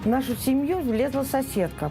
В нашу семью влезла соседка,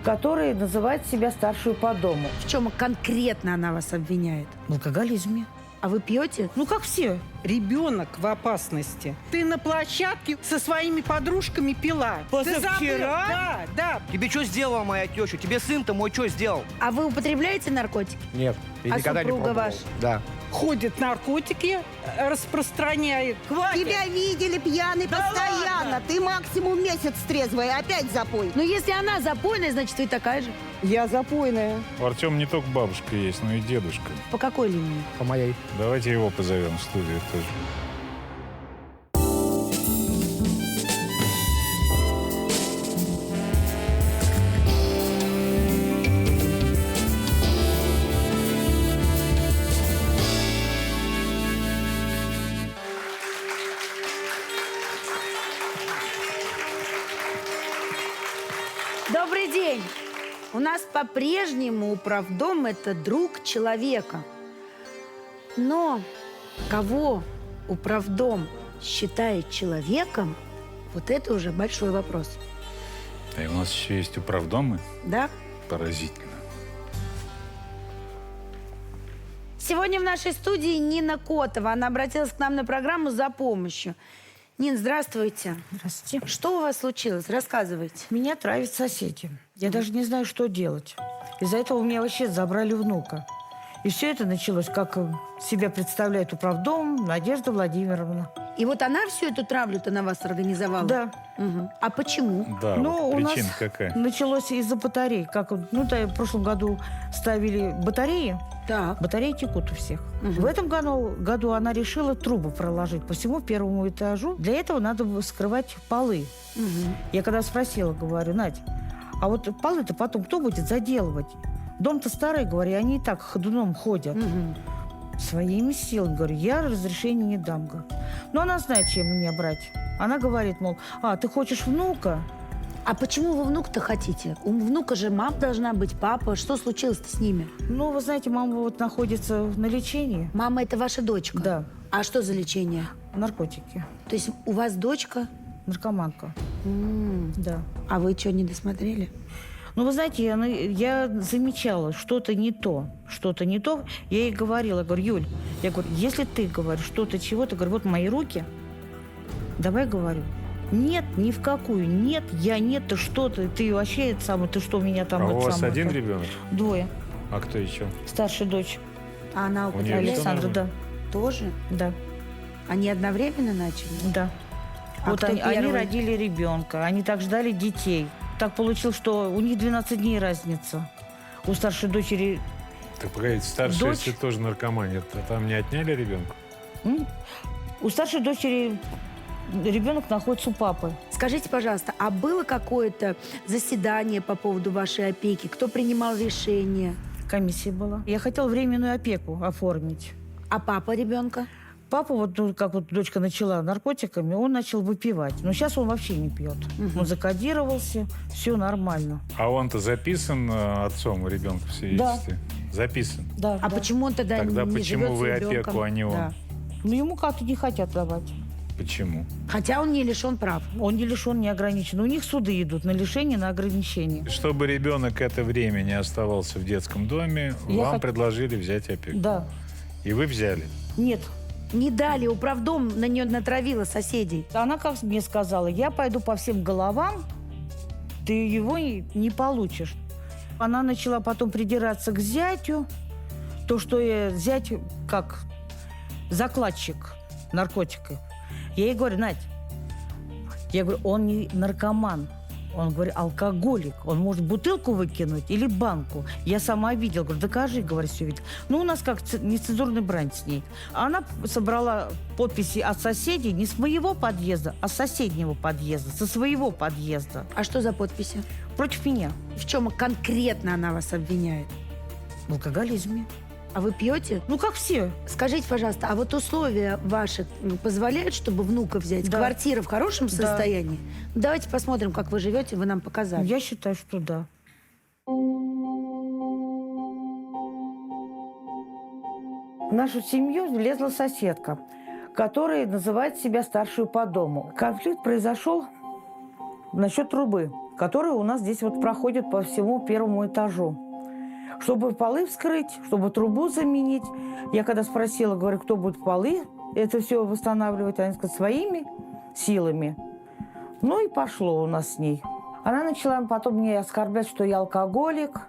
которая называет себя старшую по дому. В чем конкретно она вас обвиняет? В алкоголизме. А вы пьете? Ну, как все. Ребенок в опасности. Ты на площадке со своими подружками пила. Ты забыл? Позавчера? Да, да. Тебе что сделала моя теща? Тебе сын-то мой что сделал? А вы употребляете наркотики? Нет, я А никогда не супруга пробовал. ваша? Да. Ходит наркотики, распространяет. Тебя видели пьяный постоянно. Ты максимум месяц трезвый, опять запой. Но если она запойная, значит, вы такая же. Я запойная. У Артема не только бабушка есть, но и дедушка. По какой линии? По моей. Давайте его позовем в студию тоже. Добрый день! У нас по-прежнему управдом – это друг человека. Но кого управдом считает человеком, вот это уже большой вопрос. И у нас еще есть управдомы. Да? Поразительно. Сегодня в нашей студии Нина Котова. Она обратилась к нам на программу за помощью. Нин, здравствуйте. Здравствуйте. Что у вас случилось? Рассказывайте. Меня травят соседи. Я даже не знаю, что делать. Из-за этого у меня вообще забрали внука. И все это началось, как себя представляет управдом Надежда Владимировна. И вот она всю эту травлю-то на вас организовала? Да. Мгм. А почему? Да, Ну, вот у нас причина какая? началось из-за батарей. Как, да, в прошлом году ставили батареи. Так. Батареи текут у всех. Мгм. В этом году она решила трубы проложить по всему первому этажу. Для этого надо было скрывать полы. Мгм. Я когда спросила, говорю, Надь, а вот полы-то потом кто будет заделывать? Дом-то старый, говорю, и они и так ходуном ходят. Мгм. Своими силами, говорю, я разрешения не дам. Говорю. Но она знает, чем меня брать. Она говорит, мол, ты хочешь внука? А почему вы внука-то хотите? У внука же мама должна быть, папа. Что случилось-то с ними? Ну, вы знаете, мама вот находится на лечении. Мама – это ваша дочка? Да, А что за лечение? наркотики, То есть у вас дочка? наркоманка, М. да. А вы что, не досмотрели? Ну, вы знаете, я замечала, что-то не то, что-то не то. Я ей говорила, говорю, Юль, я говорю, если ты говоришь что-то, чего-то, говорю, вот мои руки, давай, говорю, нет, ни в какую, нет, я нет, ты что, ты вообще это самое, ты что, меня там... А это у вас самое, один это?» ребенок? Двое. А кто еще? Старшая дочь, А она У неё употребляет? всё Александра, да, Тоже? да, Они одновременно начали? да. А Вот кто они первый? родили ребенка, они так ждали детей. Так получилось, что у них 12 дней разница. У старшей дочери... Так погодите, старшая, Дочь? если тоже наркомания, то там не отняли ребенка? У старшей дочери ребенок находится у папы. Скажите, пожалуйста, а было какое-то заседание по поводу вашей опеки? Кто принимал решение? Комиссия была. Я хотела временную опеку оформить. А папа ребенка? Папа, вот, ну, как вот дочка начала наркотиками, он начал выпивать. Но сейчас он вообще не пьет. Он закодировался, все нормально. А он-то записан отцом у ребенка в свидетельстве? Записан. Да, А да. почему он тогда Тогда не почему живет с вы ребенком? опеку, а не он? Да. Но ему как-то не хотят давать. Почему? Хотя он не лишен прав. Он не лишен, не ограничен. У них суды идут на лишение, на ограничение. Чтобы ребенок это время не оставался в детском доме, вам предложили взять опеку. Да. И вы взяли. Нет. Не дали, управдом на нее натравила соседей. Она как мне сказала, я пойду по всем головам, ты его не получишь. Она начала потом придираться к зятю, то, что зять как закладчик наркотиков. Я ей говорю, Надь, я говорю, он не наркоман, он, говорю, алкоголик. Он может бутылку выкинуть или банку. Я сама видела. Говорю, докажи, говорю, все видела. Ну, у нас как нецензурная брань с ней. Она собрала подписи от соседей не с моего подъезда, а с соседнего подъезда, со своего подъезда. А что за подписи? Против меня. В чем конкретно она вас обвиняет? В алкоголизме. А вы пьете? Ну, как все. Скажите, пожалуйста, а вот условия ваши позволяют, чтобы внука взять? Да. Квартира в хорошем Да. состоянии? Давайте посмотрим, как вы живете, вы нам показали. Я считаю, что да. В нашу семью влезла соседка, которая называет себя старшую по дому. Конфликт произошел насчет трубы, которая у нас здесь вот проходит по всему первому этажу. Чтобы полы вскрыть, чтобы трубу заменить. Я когда спросила, говорю, кто будет полы это все восстанавливать, они сказали, своими силами. Ну и пошло у нас с ней. Она начала потом мне оскорблять, что я алкоголик,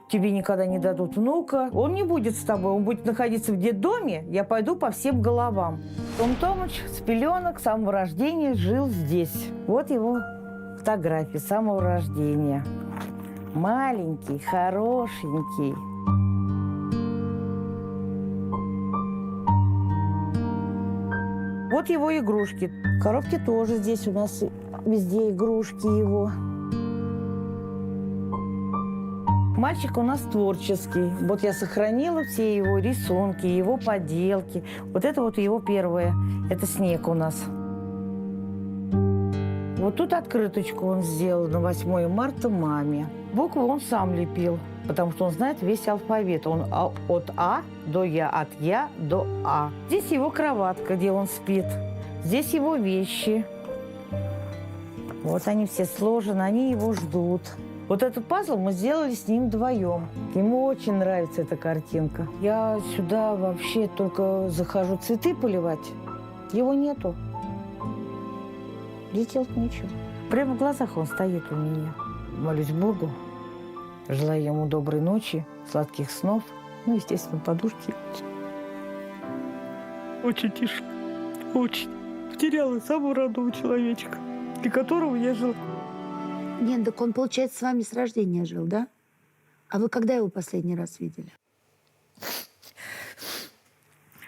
тебе никогда не дадут внука. Он не будет с тобой, он будет находиться в детдоме, я пойду по всем головам. Том Томыч с пеленок, с самого рождения жил здесь. Вот его фотографии с самого рождения. Маленький, хорошенький. Вот его игрушки. Коробки тоже здесь у нас везде игрушки его. Мальчик у нас творческий. Вот я сохранила все его рисунки, его поделки. Вот это вот его первое. Это снег у нас. Вот тут открыточку он сделал на 8 марта маме. Буквы он сам лепил, потому что он знает весь алфавит. Он от А до Я, от Я до А. Здесь его кроватка, где он спит. Здесь его вещи. Вот они все сложены, они его ждут. Вот этот пазл мы сделали с ним вдвоем. Ему очень нравится эта картинка. Я сюда вообще только захожу цветы поливать. Его нету. Здесь делать нечего. Прямо в глазах он стоит у меня. Молюсь Богу. Желаю ему доброй ночи, сладких снов. Ну, естественно, подушки. Очень тяжело. Очень. Потеряла самого родного человечка, для которого я жила. Нет, так он, получается, с вами с рождения жил, да? А вы когда его последний раз видели?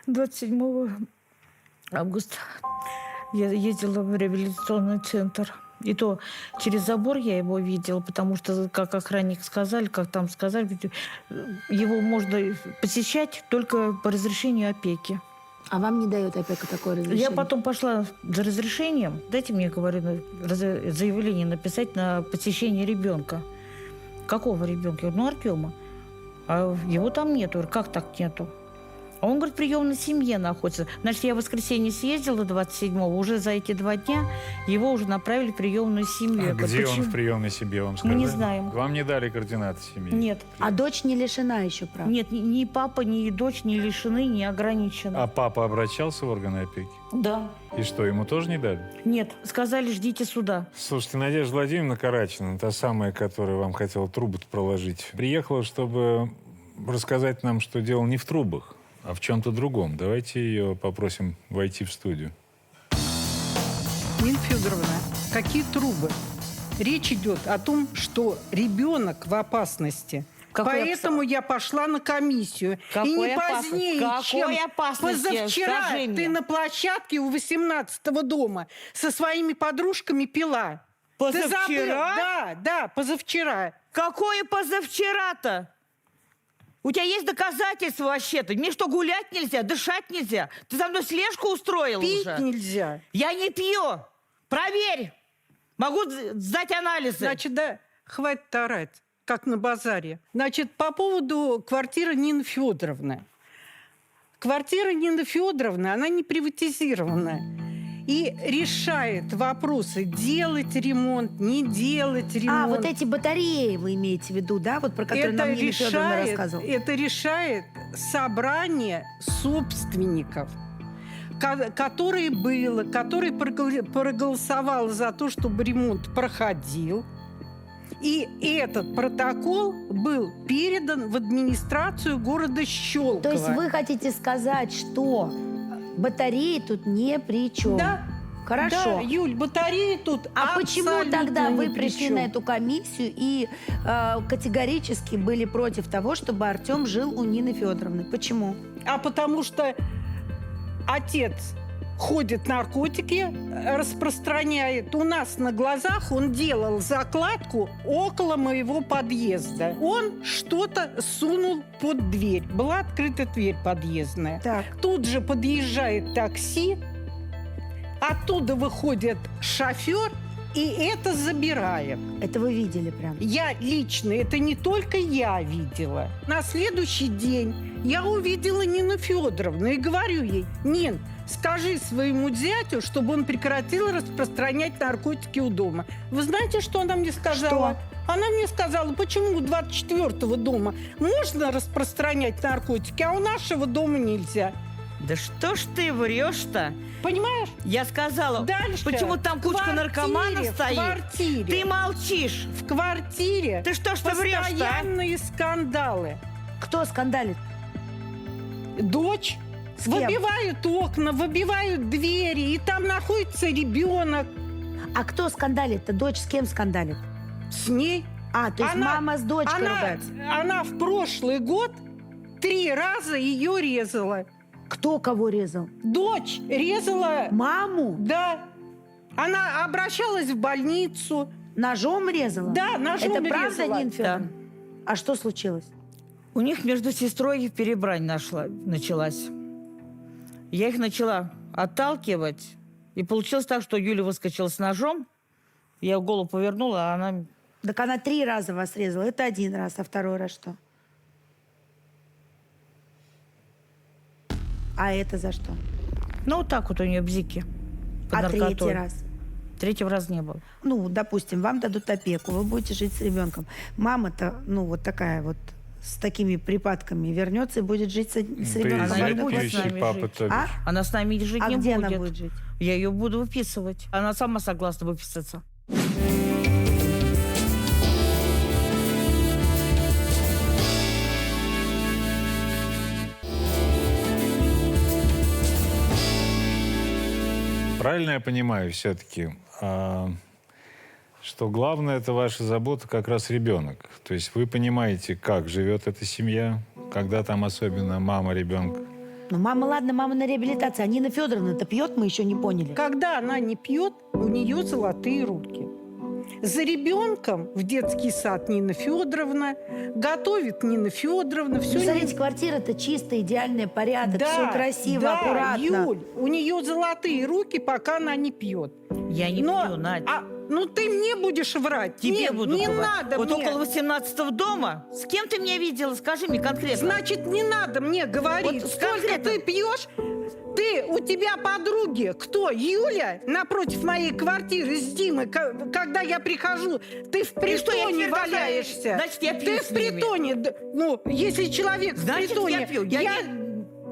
27 августа я ездила в реабилитационный центр. И то через забор я его видела, потому что, как охранник сказали, как там сказали, его можно посещать только по разрешению опеки. А вам не дает опека такое разрешение? Я потом пошла за разрешением. Дайте мне, говорю, заявление написать на посещение ребенка. Какого ребенка? Я говорю, Артема. А его там нету. Я говорю, как так нету? А он, говорит, в приемной семье находится. Значит, я в воскресенье съездила 27-го, уже за эти 2 дня его уже направили в приемную семью. А где он в приемной семье, вам сказали? Мы не знаем. Вам не дали координаты семьи? Нет. А дочь не лишена еще прав? Нет, ни папа, ни дочь не лишены, не ограничены. А папа обращался в органы опеки? Да. И что, ему тоже не дали? Нет, сказали, ждите суда. Слушайте, Надежда Владимировна Карачина, та самая, которая вам хотела трубы проложить, приехала, чтобы рассказать нам, что дело не в трубах, а в чем-то другом. Давайте ее попросим войти в студию. Нина Федоровна, какие трубы? Речь идет о том, что ребенок в опасности. Поэтому я пошла на комиссию. Какой и не опасности? позднее, Какой чем опасности? позавчера Скажи мне. ты на площадке у 18-го дома со своими подружками пила. Ты забыл? Позавчера? Да, позавчера. Какое позавчера-то? У тебя есть доказательства вообще-то? Мне что, гулять нельзя, дышать нельзя? Ты за мной слежку устроил Пить уже? нельзя. Я не пью. Проверь. Могу сдать анализы. Значит, да, хватит орать, как на базаре. Значит, по поводу квартиры Нины Федоровны. Квартира Нины Федоровны, она не приватизированная. И решает вопросы, делать ремонт, не делать ремонт. А, вот эти батареи вы имеете в виду, да? Вот про которые нам Нина Федоровна рассказывала. Это решает собрание собственников, которое проголосовало за то, чтобы ремонт проходил. И этот протокол был передан в администрацию города Щелково. То есть вы хотите сказать, что батареи тут не при чем? Да. Хорошо. Да, Юль, батареи тут А почему абсолютно тогда ни вы при пришли чем. на эту комиссию и категорически были против того, чтобы Артем жил у Нины Федоровны? Почему? А потому что отец ходит, наркотики распространяет. У нас на глазах он делал закладку около моего подъезда. Он что-то сунул под дверь. Была открыта дверь подъездная. Так. Тут же подъезжает такси, оттуда выходит шофер и это забирает. Это вы видели прям? Я лично, это не только я видела. На следующий день я увидела Нину Федоровну и говорю ей: Нин, скажи своему зятю, чтобы он прекратил распространять наркотики у дома. Вы знаете, что она мне сказала? Что? Она мне сказала, почему у 24-го дома можно распространять наркотики, а у нашего дома нельзя. Да что ж ты врешь-то? Понимаешь? Я сказала, Дальше. почему там В кучка квартире, наркоманов в стоит? квартире. Ты молчишь. В квартире Ты что ж ты врешь-то, а? постоянные скандалы. Кто скандалит? Дочь С кем? выбивают окна, выбивают двери, и там находится ребенок А кто скандалит-то? Дочь с кем скандалит? с ней. А, то есть Она- мама с дочкой ругается. Она в прошлый год 3 раза ее резала. Кто кого резал? Дочь резала, Маму? да. Она обращалась в больницу. Ножом резала? Да, ножом Это правда, резала. Нина Федоровна? А что случилось? У них между сестрой перебрань началась. Я их начала отталкивать. И получилось так, что Юля выскочила с ножом. Я голову повернула, а она... Так она 3 раза вас резала. Это 1 раз, а 2-й раз что? А это за что? Ну, вот так вот у нее бзики. под А наркотой. 3-й раз? 3-го раза не было. Ну, допустим, вам дадут опеку, вы будете жить с ребенком. Мама-то, ну, вот такая вот, с такими припадками, вернется и будет жить с Ты ребенком. Она не будет с пьющий нами папа, жить. то бишь. А? Она с нами жить А не где будет. она будет жить? Я ее буду выписывать. Она сама согласна выписаться. Правильно я понимаю все-таки, что главное это ваша забота как раз ребенок. То есть вы понимаете, как живет эта семья, когда там особенно мама ребенка. Ну, мама, ладно, мама на реабилитации. А Нина Федоровна-то пьет, мы еще не поняли. Когда она не пьет, у нее золотые руки. За ребенком в детский сад Нина Федоровна, готовит Нина Федоровна. Ну, Все смотрите, квартира-то чистая, идеальная, порядок, все красиво, да, аккуратно. Юль, у нее золотые руки, пока она не пьет. Я не пью, Надь. Ну ты мне будешь врать. Тебе Нет, буду не говорить. надо Вот мне. около 18-го дома? С кем ты меня видела? Скажи мне конкретно. Значит, не надо мне говорить, Вот сколько конкретно. ты пьешь. У тебя подруги, кто? Юля напротив моей квартиры с Димой, когда я прихожу, ты в И что, я притоне теперь должна- валяешься. Значит, я пью Ты с в ними. притоне, ну, если человек Значит, в притоне... я пью.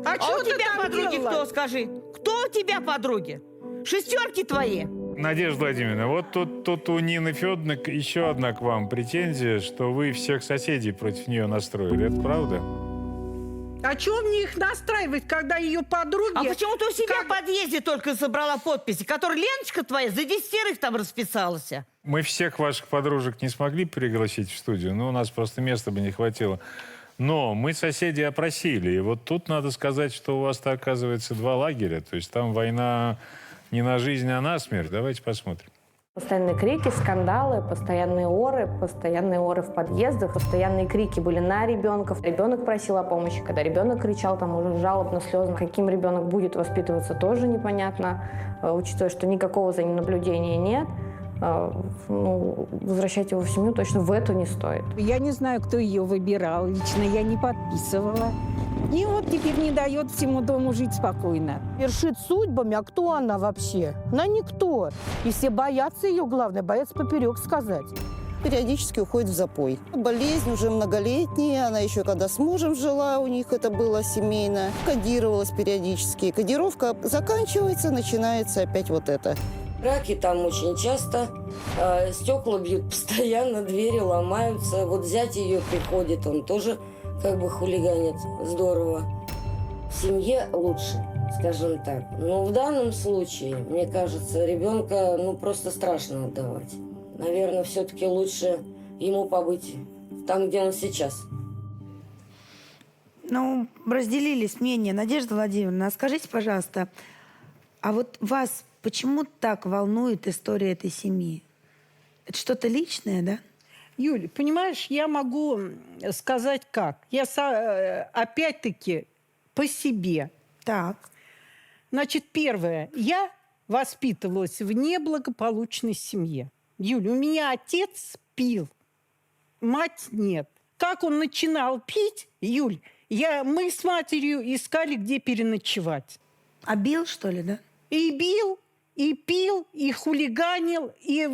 А, А что у ты тебя там подруги делала? кто, скажи? Кто у тебя подруги? Шестерки твои? Надежда Владимировна, вот тут у Нины Федоровны еще одна к вам претензия, что вы всех соседей против нее настроили. Это правда? А чего мне их настраивать, когда ее подруги... А почему ты у себя Как- в подъезде только собрала подписи, которые Леночка твоя за 10 там расписалась? Мы всех ваших подружек не смогли пригласить в студию, но у нас просто места бы не хватило. Но мы соседей опросили, и вот тут надо сказать, что у вас-то оказывается 2 лагеря, то есть там война не на жизнь, а на смерть. Давайте посмотрим. Постоянные крики, скандалы, постоянные оры в подъездах, постоянные крики были на ребенка. Ребенок просил о помощи. Когда ребенок кричал, там уже жалобно, слезно. Каким ребенок будет воспитываться, тоже непонятно, учитывая, что никакого за ним наблюдения нет. Ну, возвращать его в семью точно в эту не стоит. Я не знаю, кто ее выбирал. Лично я не подписывала. И вот теперь не дает всему дому жить спокойно. Вершит судьбами, а кто она вообще? Она никто. И все боятся ее, главное, боятся поперек сказать. Периодически уходит в запой. Болезнь уже многолетняя. Она еще когда с мужем жила, у них это было семейно. Кодировалась периодически. Кодировка заканчивается, начинается опять вот это. Драки там очень часто, стекла бьют постоянно, двери ломаются. Вот зять ее приходит, он тоже как бы хулиганит. Здорово. В семье лучше, скажем так. Но в данном случае, мне кажется, ребенка просто страшно отдавать. Наверное, все-таки лучше ему побыть там, где он сейчас. Ну, разделились мнения. Надежда Владимировна, а скажите, пожалуйста, а вот вас почему так волнует история этой семьи? Это что-то личное, да? Юль, понимаешь, я могу сказать как. Я опять-таки по себе. Так. Значит, первое. Я воспитывалась в неблагополучной семье. Юля, у меня отец пил, мать нет. Как он начинал пить, Юль, мы с матерью искали, где переночевать. А бил, что ли, да? И бил, и пил, и хулиганил, и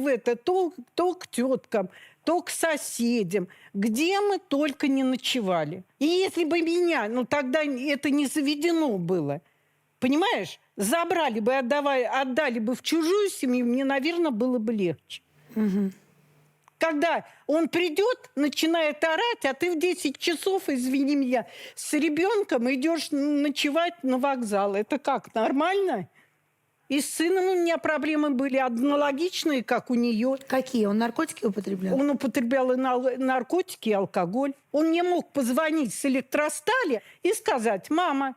то к теткам, то к соседям. Где мы только не ночевали. И если бы меня, тогда это не заведено было, понимаешь, забрали бы, отдали бы в чужую семью, мне, наверное, было бы легче. Угу. Когда он придет, начинает орать, а ты в 10 часов, извини меня, с ребенком идешь ночевать на вокзал. Это как, нормально? И с сыном у меня проблемы были аналогичные, как у нее. Какие? Он наркотики употреблял? Он употреблял и наркотики, и алкоголь. Он не мог позвонить с электростали и сказать: мама,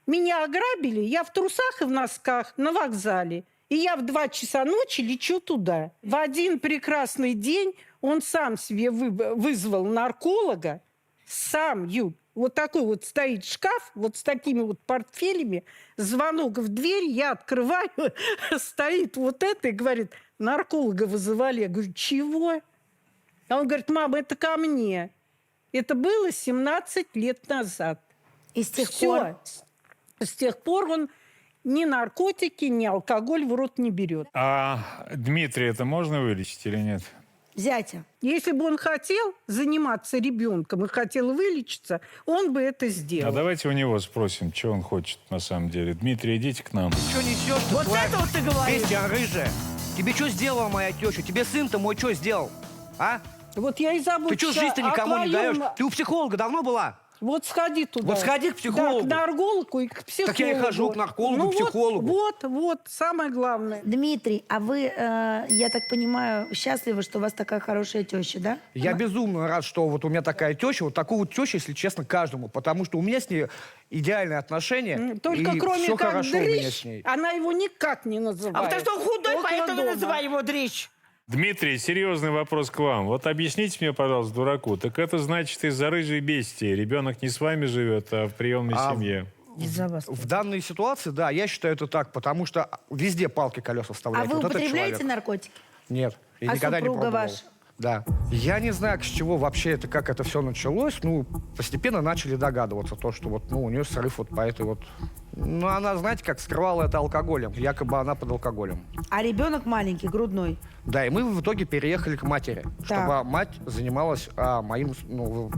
меня ограбили, я в трусах и в носках на вокзале. И я в 2 часа ночи лечу туда. В один прекрасный день он сам себе вызвал нарколога. Сам, Юль. Вот такой вот стоит шкаф, вот с такими вот портфелями. Звонок в дверь, я открываю, стоит вот это и говорит: нарколога вызывали. Я говорю: чего? А он говорит: мама, это ко мне. Это было 17 лет назад. И с тех Всё. пор? С тех пор он ни наркотики, ни алкоголь в рот не берет. А Дмитрия это можно вылечить или нет? Зятя. Если бы он хотел заниматься ребенком и хотел вылечиться, он бы это сделал. А давайте у него спросим, что он хочет на самом деле. Дмитрий, идите к нам. Что несешь? Вот это вот ты говоришь. Бестия рыжая. Тебе что сделала моя теща? Тебе сын-то мой что сделал? А? Вот я и забыл. Ты что жизнь-то никому не даешь? Ты у психолога давно была? Вот сходи туда. Вот сходи к психологу. Да, к наркологу и к психологу. Так я и хожу к наркологу, к психологу. Вот, самое главное. Дмитрий, а вы, я так понимаю, счастливы, что у вас такая хорошая теща, да? Я безумно рад, что вот у меня такая теща. Вот такую вот тещу, если честно, каждому. Потому что у меня с ней идеальные отношения. Только и кроме все как хорошо у меня дрыщ, с ней. она его никак не называет. А потому что он худой, Около поэтому дома. называй его дрищ. Дмитрий, серьезный вопрос к вам. Вот объясните мне, пожалуйста, дураку, так это значит из-за рыжей бестии. Ребенок не с вами живет, а в приемной семье. Из-за вас. В данной ситуации, да, я считаю это так, потому что везде палки колеса А вставляют. вы вот этот употребляете человек. наркотики? Нет, я А никогда не супруга пробовал. ваша? Да. Я не знаю, с чего вообще это, как это все началось. Постепенно начали догадываться, то, что вот, у нее срыв вот по этой вот... она, знаете, как скрывала это алкоголем. Якобы она под алкоголем. А ребенок маленький, грудной. Да, и мы в итоге переехали к матери, чтобы мать занималась моим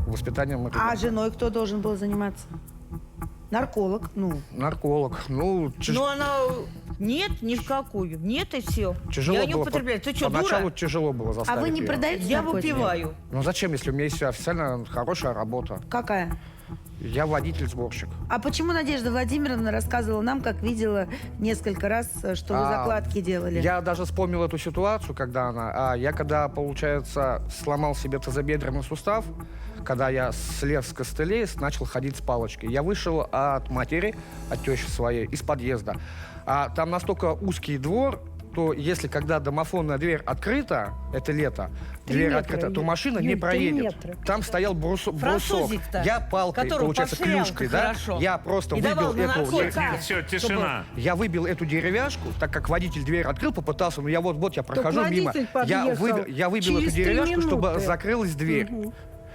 воспитанием ребенка. А женой кто должен был заниматься? Нарколог, Нарколог. Но она... Нет, ни в какую. Нет, и все. Тяжело Я не было. употребляю. Ты что, Поначалу дура? тяжело было А заставить вы не её. продаете Я наркотики? выпиваю. Зачем, если у меня есть официально хорошая работа? Какая? Я водитель-сборщик. А почему Надежда Владимировна рассказывала нам, как видела несколько раз, что вы закладки делали? Я даже вспомнил эту ситуацию, когда я когда, получается, сломал себе тазобедренный сустав, когда я слез с костылей, начал ходить с палочкой. Я вышел от матери, от тещи своей, из подъезда. А там настолько узкий двор, то если когда домофонная дверь открыта, это лето, 3 дверь метра, открыта, то Юль, машина не 3 проедет. метра. Там стоял брусок. Французик-то, Я палкой, которого получается, подшвырял клюшкой, так да? хорошо. Я просто И выбил давал на эту... наркотики. Все, тишина. Я выбил эту деревяшку, так как водитель дверь открыл, попытался, но я вот я прохожу мимо. водитель Я подъехал выбил эту через 3 деревяшку, чтобы минуты. закрылась дверь.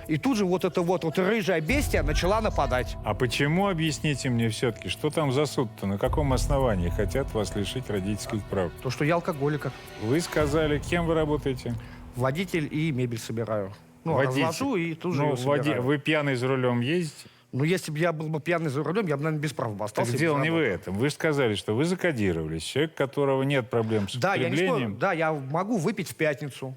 И тут же вот эта вот рыжая бестия начала нападать. А почему, объясните мне все-таки, что там за суд-то? На каком основании хотят вас лишить родительских прав? То, что я алкоголик, Вы сказали, кем вы работаете? водитель и мебель собираю. Водитель. Развожу и тут же её собираю. Вы пьяный за рулем ездите? Если бы я был бы пьяный за рулем, я бы, наверное, без прав бы Так остался. без дело не в работы. этом. Вы же сказали, что вы закодировались. Человек, у которого нет проблем с Да, я не спорю. употреблением. Да, я могу выпить в пятницу.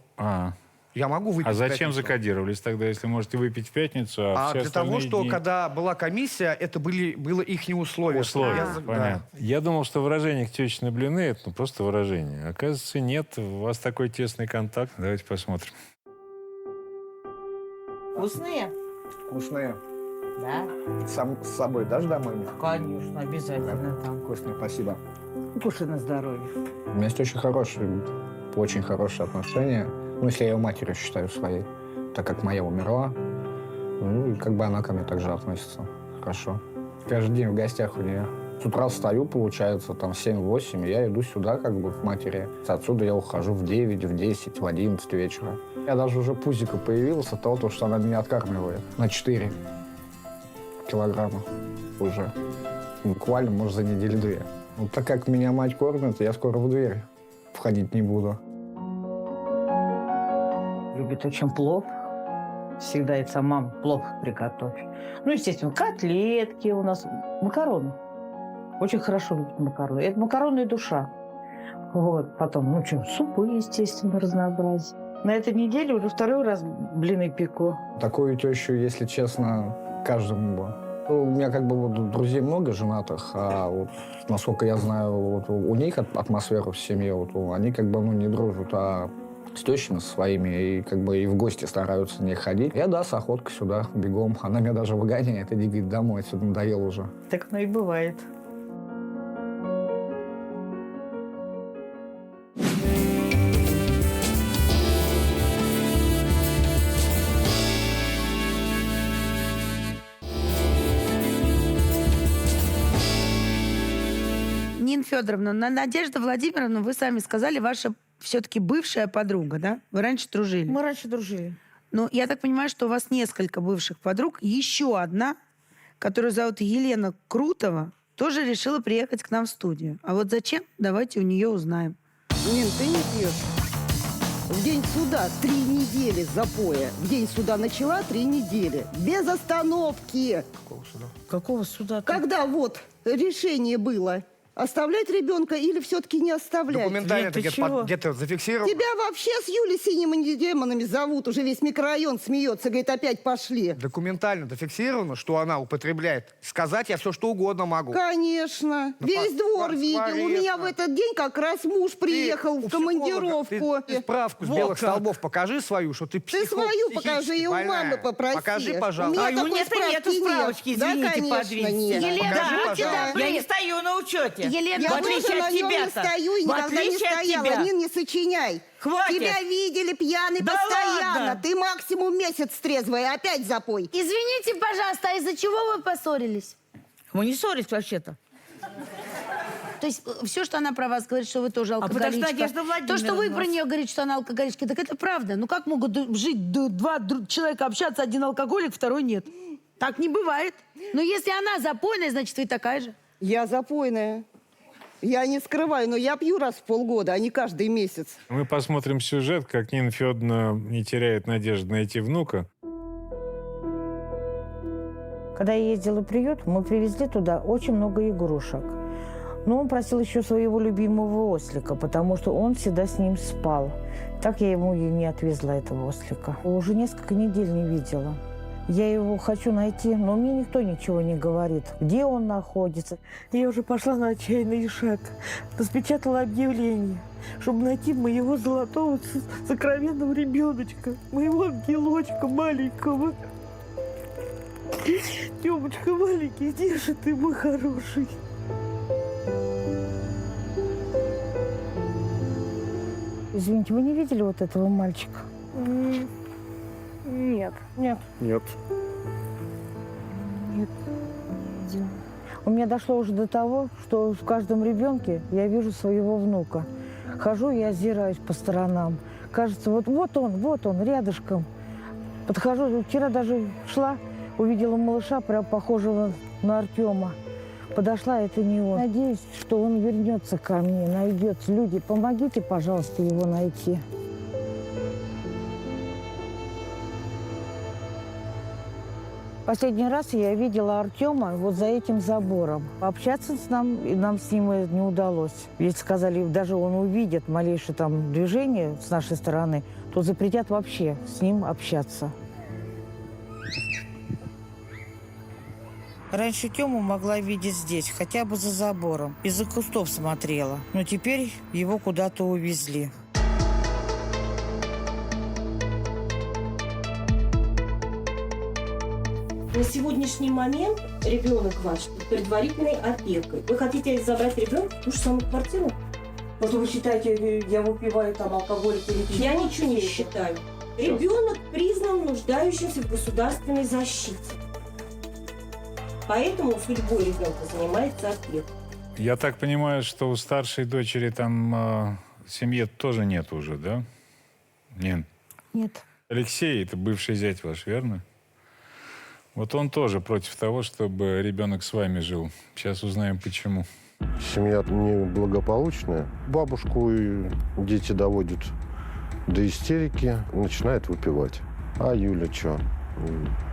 Я могу выпить А в зачем пятницу. закодировались тогда, если можете выпить в пятницу, а все Для того, остальные что дни... когда была комиссия, это было их условия. Условия, Да. понятно. Я думал, что выражение «течные блины» — это просто выражение. Оказывается, нет. У вас такой тесный контакт. Давайте посмотрим. Вкусные? Вкусные. Да. С собой дашь домой? Конечно, обязательно там. Вкусные, спасибо. Кушай на здоровье. У меня есть очень хорошие отношения. Если я ее матерью считаю своей, так как моя умерла. И как бы она ко мне также относится. Хорошо. Каждый день в гостях у нее. С утра встаю, получается, там 7-8, и я иду сюда, как бы, к матери. Отсюда я ухожу в 9, в 10, в 11 вечера. Я даже уже пузико появился от того, что она меня откармливает на 4 килограмма уже. Буквально, может, за неделю-две. Вот так как меня мать кормит, я скоро в дверь входить не буду. Любит очень плов. Всегда и сама плов приготовь. Ну, естественно, котлетки у нас, макароны. Очень хорошо любит макароны. Это макаронная душа. Вот, потом, ну что, супы, естественно, разнообразие. На этой неделе уже второй раз блины пеку. Такую тещу, если честно, каждому бы. У меня как бы вот друзей много женатых, а вот насколько я знаю, вот у них атмосфера в семье, вот они как бы не дружат, а с тещами своими и как бы и в гости стараются не ходить. Я, да, с охоткой сюда, бегом. Она меня даже выгоняет, иди, говорит, домой, отсюда надоело уже. Так оно и бывает. Нина Федоровна, Надежда Владимировна, вы сами сказали, ваша все-таки бывшая подруга, да? Вы раньше дружили. Мы раньше дружили. Но я так понимаю, что у вас несколько бывших подруг. Еще одна, которую зовут Елена Крутова, тоже решила приехать к нам в студию. А вот зачем? Давайте у нее узнаем. Нин, ты не пьешь. В день суда 3 недели запоя. В день суда начала 3 недели. Без остановки. Какого суда? Какого суда? Когда вот решение было, оставлять ребенка или все-таки не оставлять? Документально Нет, ты это чего? где-то зафиксировано. Тебя вообще с Юлей синими демонами зовут. Уже весь микрорайон смеется. Говорит, опять пошли. Документально зафиксировано, что она употребляет. Сказать я все что угодно могу. Конечно. Ну, Весь двор видел. У скворечно. меня в этот день как раз муж приехал Ты у в командировку. психолога, ты справку с Вот белых как. столбов покажи свою, что ты Ты свою покажи и у мамы попроси. Покажи, У пожалуйста. меня А у такой меня-то нету справки справочки, нет. извините, да, конечно, подвиньте. нет. Елена, Покажи, будьте пожалуйста. добры. Я не стою на учете. Елена, Я в вот отличие тоже от на нем не тебя-то. стою и В никогда не отличие от стояла. тебя. Нин, не сочиняй. Хватит. Тебя видели пьяный Да постоянно. ладно. Ты максимум месяц трезвая, опять запой. извините, пожалуйста, а из-за чего вы поссорились? Мы не ссорились вообще-то. То есть все, что она про вас говорит, что вы тоже потому что алкоголичка. Надежда Владимировна То, что вы у про нас. нее говорите, что она алкоголичка, так это правда. Ну как могут жить два человека, общаться, один алкоголик, второй нет? Так не бывает. Но если она запойная, значит, вы такая же. Я запойная. Я не скрываю, но я пью раз в полгода, а не каждый месяц. Мы посмотрим сюжет, как Нина Федоровна не теряет надежды найти внука. Когда я ездила в приют, мы привезли туда очень много игрушек. Но он просил еще своего любимого ослика, потому что он всегда с ним спал. Так я ему и не отвезла этого ослика. Уже несколько недель не видела. Я его хочу найти, но мне никто ничего не говорит, где он находится. Я уже пошла на отчаянный шаг. Распечатала объявление, чтобы найти моего золотого сокровенного ребеночка, моего ангелочка маленького. Тёмочка маленький, где же ты, мой хороший? Извините, вы не видели вот этого мальчика? Нет. Нет. Нет. Нет. У меня дошло уже до того, что в каждом ребенке я вижу своего внука. Хожу и озираюсь по сторонам. Кажется, вот он, рядышком. Подхожу, вчера даже шла, увидела малыша, прям похожего на Артема. Подошла, это не он. Надеюсь, что он вернется ко мне, найдется. Люди, помогите, пожалуйста, его найти. Последний раз я видела Артема вот за этим забором. Общаться нам с ним не удалось. Если сказали, даже он увидит малейшее там движение с нашей стороны, то запретят вообще с ним общаться. Раньше Тему могла видеть здесь, хотя бы за забором. Из-за кустов смотрела. Но теперь его куда-то увезли. На сегодняшний момент ребенок ваш под предварительной опекой. Вы хотите забрать ребенка в ту же самую квартиру? Вот вы считаете, я выпиваю там алкоголь или чего? Я ничего не считаю. Ребенок признан нуждающимся в государственной защите. Поэтому судьбой ребенка занимается опека. Я так понимаю, что у старшей дочери там в семье тоже нет уже, да? Нет. Нет. Алексей, это бывший зять ваш, верно? Вот он тоже против того, чтобы ребенок с вами жил. Сейчас узнаем, почему. Семья неблагополучная. Бабушку и дети доводят до истерики, начинает выпивать. А Юля что?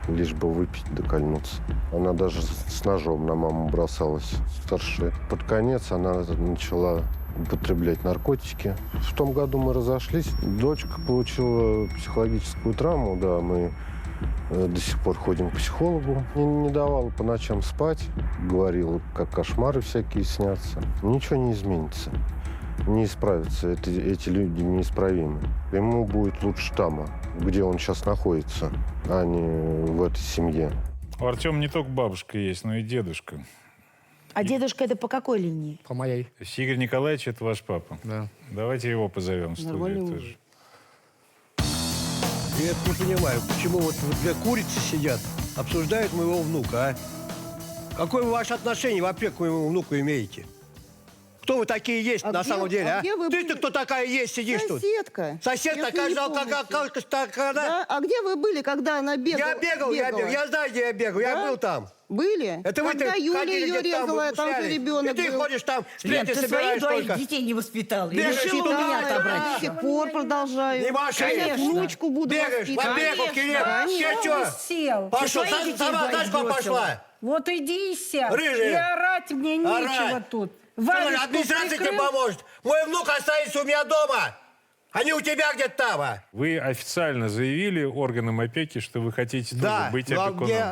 Лишь бы выпить, докольнуться. Она даже с ножом на маму бросалась, старшая. Под конец она начала употреблять наркотики. В том году мы разошлись. Дочка получила психологическую травму, да, мы до сих пор ходим к психологу. Не давала по ночам спать, говорила, как кошмары всякие снятся. Ничего не изменится, не исправится. Эти люди неисправимы. Ему будет лучше там, где он сейчас находится, а не в этой семье. У Артема не только бабушка есть, но и дедушка. А дедушка это по какой линии? По моей. То есть Игорь Николаевич – это ваш папа? Да. Давайте его позовем в студию тоже. Я это не понимаю, почему вот две курицы сидят, обсуждают моего внука, а? Какое ваше отношение вообще к моему внуку имеете? Кто вы такие есть на самом деле, а? Ты-то кто такая есть, сидишь тут? Соседка. Соседка, когда? Да? А где вы были, когда она бегала? Я бегал. Я знаю, где я бегал. Да? Я был там. Были? Это вы когда Юля ее резала, там же ребенок И ты был. ходишь там, Лен, сплетни ты своих собираешь двоих только. детей не воспитал. И Бегаешь решил у туда, меня отобрать. До сих пор продолжаю. Не ваши. Конечно. Внучку буду Бегаешь, воспитывать. побегал, Кирилл. Что Че? Пошел, сама знаешь, куда пошла? Вот иди и сядь. Рыжая. И орать мне нечего Орать. тут. Что, администрация тебе поможет. Мой внук останется у меня дома, а не у тебя где-то там, а. Вы официально заявили органам опеки, что вы хотите тоже быть опекуном? мне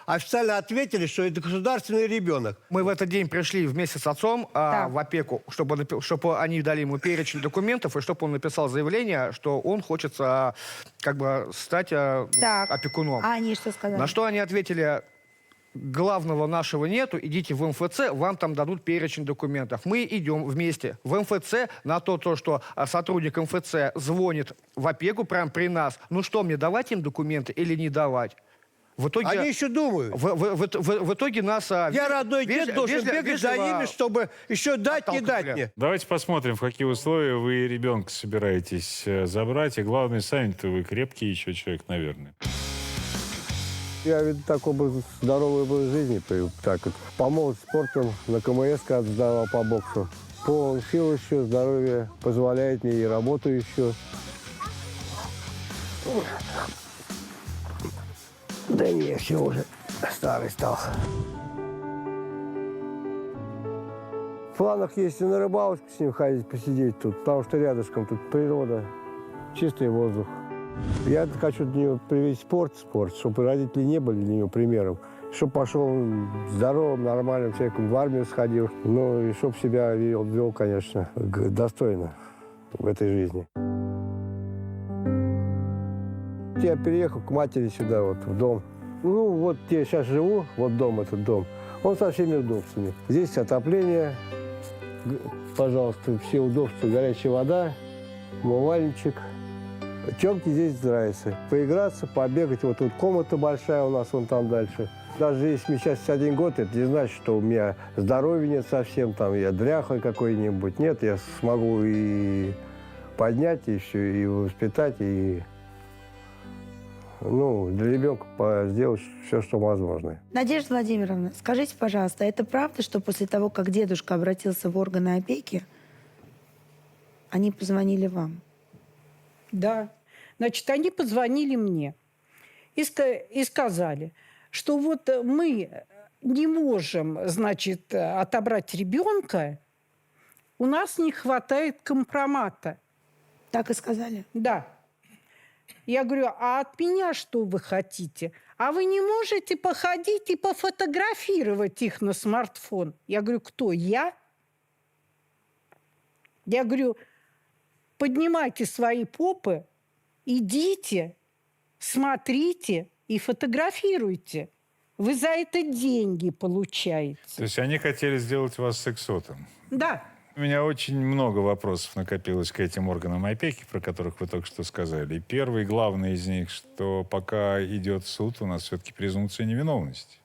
официально ответили, что это государственный ребенок. Мы в этот день пришли вместе с отцом в опеку, чтобы они дали ему перечень документов, и чтобы он написал заявление, что он хочет как бы стать опекуном. А они что сказали? На что они ответили: главного нашего нету, идите в МФЦ, вам там дадут перечень документов. Мы идем вместе в МФЦ, на то, что сотрудник МФЦ звонит в опеку прямо при нас. Ну что, мне давать им документы или не давать? В итоге, они еще думают. В итоге нас... Я родной дед должен бегать за ними, чтобы еще дать, не дать мне. Давайте посмотрим, в какие условия вы ребенка собираетесь забрать. И главное, сами-то вы крепкий еще человек, наверное. Я веду такой здоровый образ жизни, так как по молодости спортом на КМС отдавал по боксу. Полон сил еще, здоровье позволяет мне и работаю еще. Да не, все уже старый стал. В планах есть и на рыбалочку с ним ходить, посидеть тут, потому что рядышком тут природа, чистый воздух. Я хочу для него привить спорт, чтобы родители не были для него примером. Чтобы пошел здоровым, нормальным человеком, в армию сходил. Ну и чтобы себя вел, конечно, достойно в этой жизни. Я переехал к матери сюда, вот, в дом. Ну, вот я сейчас живу, вот дом, этот дом. Он со всеми удобствами. Здесь отопление, пожалуйста, все удобства, горячая вода, умывальничек. Тёмке здесь нравится. Поиграться, побегать. Вот тут комната большая у нас, вон там дальше. Даже если мне сейчас 61 год, это не значит, что у меня здоровья нет совсем, там я дряхлый какой-нибудь. Нет, я смогу и поднять, и все, и воспитать, и для ребенка сделать все, что возможно. Надежда Владимировна, скажите, пожалуйста, это правда, что после того, как дедушка обратился в органы опеки, они позвонили вам? Да. Значит, они позвонили мне и сказали, что вот мы не можем, значит, отобрать ребенка, у нас не хватает компромата. Так и сказали? Да. Я говорю, а от меня что вы хотите? А вы не можете походить и пофотографировать их на смартфон? Я говорю, кто, я? Я говорю, поднимайте свои попы, идите, смотрите и фотографируйте. Вы за это деньги получаете. То есть они хотели сделать вас сексотом? Да. У меня очень много вопросов накопилось к этим органам опеки, про которых вы только что сказали. И первый, главный из них, что пока идет суд, у нас все-таки презумпция невиновности.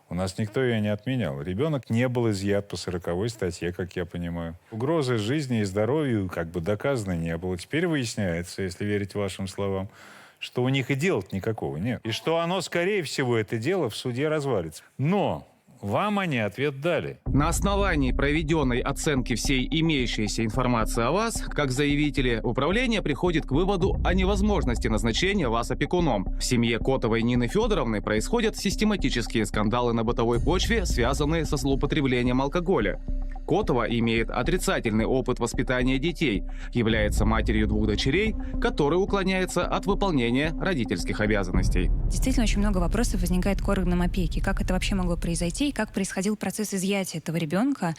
У нас никто ее не отменял. Ребенок не был изъят по 40-й статье, как я понимаю. Угрозы жизни и здоровью как бы доказаны не было. Теперь выясняется, если верить вашим словам, что у них и дела никакого нет. И что оно, скорее всего, это дело в суде развалится. Но вам они ответ дали. На основании проведенной оценки всей имеющейся информации о вас, как заявители, управление приходит к выводу о невозможности назначения вас опекуном. В семье Котовой Нины Федоровны происходят систематические скандалы на бытовой почве, связанные со злоупотреблением алкоголя. Котова имеет отрицательный опыт воспитания детей, является матерью 2 дочерей, которые уклоняются от выполнения родительских обязанностей. Действительно, очень много вопросов возникает к органам опеки. Как это вообще могло произойти, и как происходил процесс изъятия этого ребенка.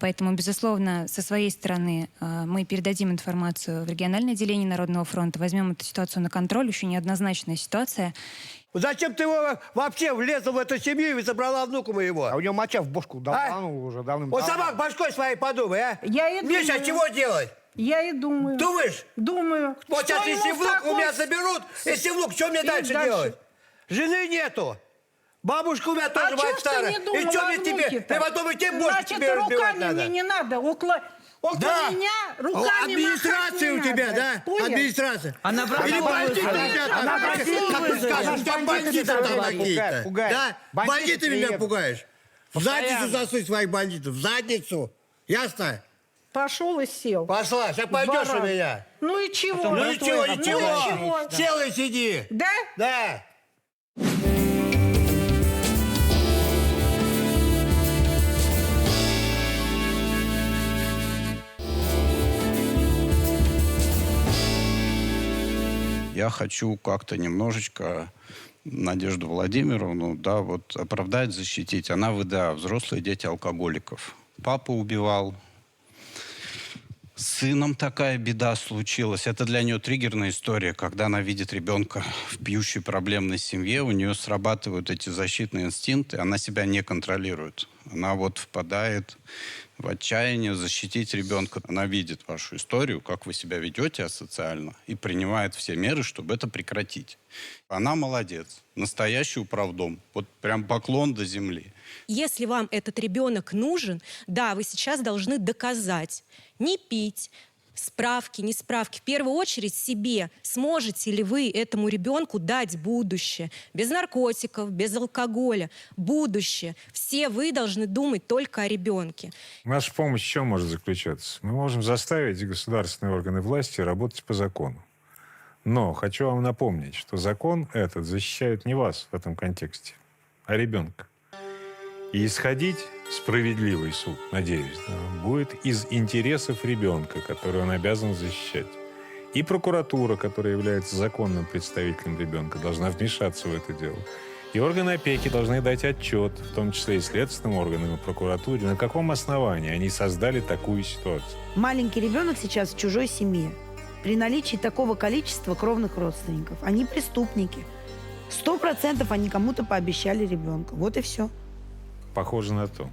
Поэтому, безусловно, со своей стороны мы передадим информацию в региональное отделение Народного фронта, возьмем эту ситуацию на контроль, еще неоднозначная ситуация. Зачем ты его вообще влезла в эту семью и забрала внука моего? А у него моча в бошку давно уже давным-давно. Вот сама башкой своей подумай, а? Я и Мне думаю. сейчас чего делать? Я и думаю. Думаешь? Думаю. Вот сейчас, Что если ему внук такой у меня заберут, если внук, что мне И дальше делать? Жены нету. Бабушка у меня тоже мать чё ж ты старая. не И думал что о мне тебе? внуке-то? Ты потом и тебе больше Значит, тебе разбивать руками надо. мне не надо. Около Да. меня руками Администрация у махать не тебя, надо. да? Понял? Администрация. Она Или бандиты, ребята. Она Как ты скажешь, что бандиты там какие-то. Пугает. Да? Бандиты Бандитами меня приедут. пугаешь. В задницу засунь своих бандитов. В задницу. Ясно? Пошел и сел. Пошла, сейчас пойдешь у Двора. меня. Ну и чего? Ну ничего, Ну ничего. ничего. Сел и сиди. Да? Да. Я хочу как-то немножечко Надежду Владимировну, да, вот оправдать, защитить. Она ВДА, взрослые дети алкоголиков. Папа убивал. С сыном такая беда случилась. Это для нее триггерная история. Когда она видит ребенка в пьющей проблемной семье, у нее срабатывают эти защитные инстинкты, она себя не контролирует. Она вот впадает в отчаяние защитить ребенка. Она видит вашу историю, как вы себя ведете асоциально, и принимает все меры, чтобы это прекратить. Она молодец. Настоящий управдом. Вот прям поклон до земли. Если вам этот ребенок нужен, да, вы сейчас должны доказать. Не пить, справки, не справки. В первую очередь себе. Сможете ли вы этому ребенку дать будущее? Без наркотиков, без алкоголя. Будущее. Все вы должны думать только о ребенке. Наша помощь в чем может заключаться? Мы можем заставить государственные органы власти работать по закону. Но хочу вам напомнить, что закон этот защищает не вас в этом контексте, а ребенка. И исходить справедливый суд, надеюсь, да, будет из интересов ребенка, который он обязан защищать. И прокуратура, которая является законным представителем ребенка, должна вмешаться в это дело. И органы опеки должны дать отчет, в том числе и следственным органам, и прокуратуре, на каком основании они создали такую ситуацию. Маленький ребенок сейчас в чужой семье. При наличии такого количества кровных родственников. Они преступники. 100% они кому-то пообещали ребенка. Вот и все. Похоже на то.